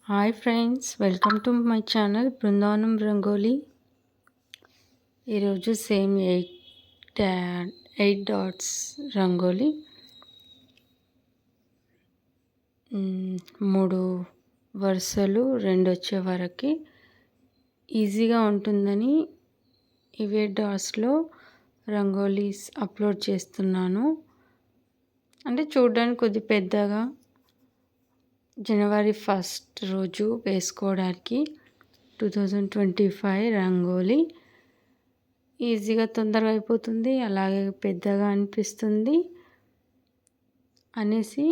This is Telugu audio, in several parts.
Hi friends, welcome to my channel Brindavanam rangoli. ఈరోజు సేమ్ ఎయిట్ డాట్స్ రంగోలీ. 3 వరుసలు 2 వచ్చే వరకు ఈజీగా ఉంటుందని ఇవే డాట్స్లో రంగోలీస్ అప్లోడ్ చేస్తున్నాను. అంటే చూడడానికి కొద్ది పెద్దగా జనవరి 1 రోజు వేసుకోవడానికి 2025 రంగోలీ ఈజీగా తొందరగా అయిపోతుంది, అలాగే పెద్దగా అనిపిస్తుంది అనేసి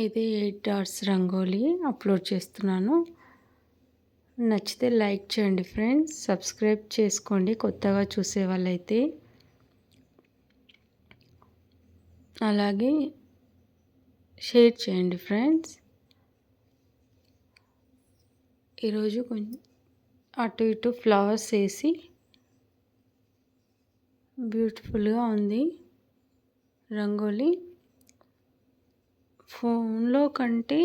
ఇది 8 డాట్స్ రంగోలీ అప్లోడ్ చేస్తున్నాను. నచ్చితే లైక్ చేయండి ఫ్రెండ్స్, సబ్స్క్రైబ్ చేసుకోండి కొత్తగా చూసే వాళ్ళైతే. అలాగే షేర్ చేయండి ఫ్రెండ్స్. ఈరోజు కొంచెం అటు ఇటు ఫ్లవర్స్ వేసి బ్యూటిఫుల్గా ఉంది రంగోలీ. ఫోన్లో కంటే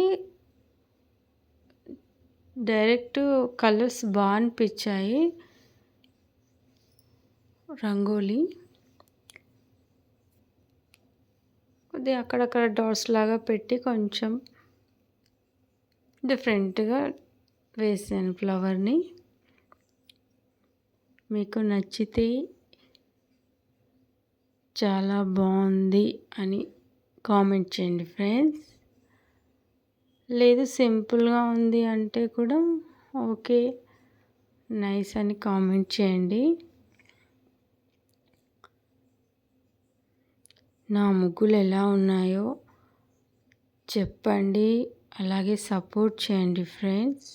డైరెక్ట్ కలర్స్ బాగా అనిపించాయి రంగోలీ. కొద్దిగా అక్కడక్కడ డాట్స్ లాగా పెట్టి కొంచెం డిఫరెంట్గా వేసాను ఫ్లవర్ని. మీకు నచ్చితే చాలా బాగుంది అని కామెంట్ చేయండి ఫ్రెండ్స్. లేదు సింపుల్గా ఉంది అంటే కూడా ఓకే, నైస్ అని కామెంట్ చేయండి. నా ముగ్గులు ఎలా ఉన్నాయో చెప్పండి, అలాగే సపోర్ట్ చేయండి ఫ్రెండ్స్.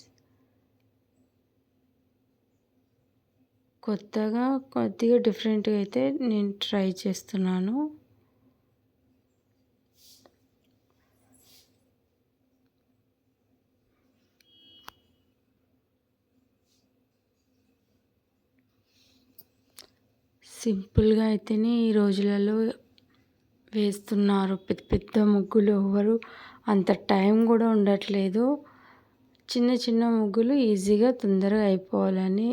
కొత్తగా కొద్దిగా డిఫరెంట్గా అయితే నేను ట్రై చేస్తున్నాను. సింపుల్గా అయితేనే ఈ రోజులలో వేస్తున్నారు పెద్ద పెద్ద ముగ్గులు. ఎవరు అంత టైం కూడా ఉండట్లేదు. చిన్న చిన్న ముగ్గులు ఈజీగా తొందరగా అయిపోవాలని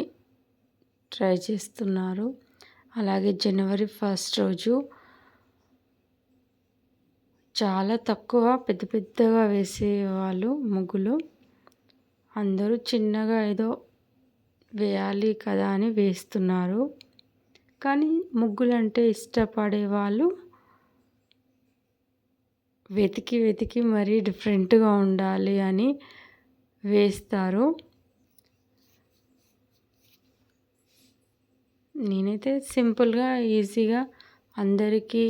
ట్రై చేస్తున్నారు. అలాగే జనవరి 1 రోజు చాలా తక్కువ పెద్ద పెద్దగా వేసేవాళ్ళు ముగ్గులు. అందరూ చిన్నగా ఏదో వేయాలి కదా అని వేస్తున్నారు. కానీ ముగ్గులు అంటే ఇష్టపడే వాళ్ళు వెతికి వెతికి మరీ డిఫరెంట్గా ఉండాలి అని వేస్తారు. నేనైతే సింపుల్గా ఈజీగా అందరికీ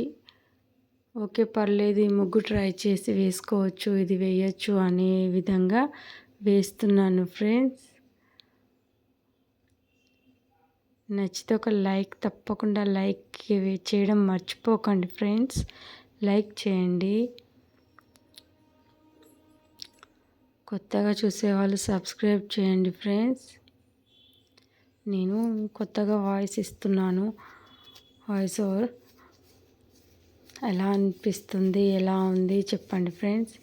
ఓకే పర్లేదు ఈ ముగ్గు ట్రై చేసి వేసుకోవచ్చు, ఇది వేయచ్చు అనే విధంగా వేస్తున్నాను ఫ్రెండ్స్. నచ్చితే ఒక లైక్ తప్పకుండా లైక్ చేయడం మర్చిపోకండి ఫ్రెండ్స్. లైక్ చేయండి. కొత్తగా చూసేవాళ్ళు సబ్స్క్రైబ్ చేయండి ఫ్రెండ్స్. నేను కొత్తగా వాయిస్ ఇస్తున్నాను, వాయిస్ ఓవర్. ఎలా అనిపిస్తుంది, ఎలా ఉంది చెప్పండి ఫ్రెండ్స్.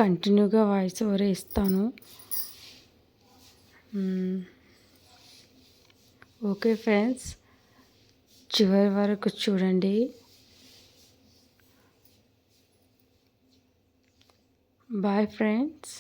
కంటిన్యూగా వాయిస్ ఓవర్ ఇస్తాను. ఓకే ఫ్రెండ్స్, చివరి వరకు చూడండి. Bye friends.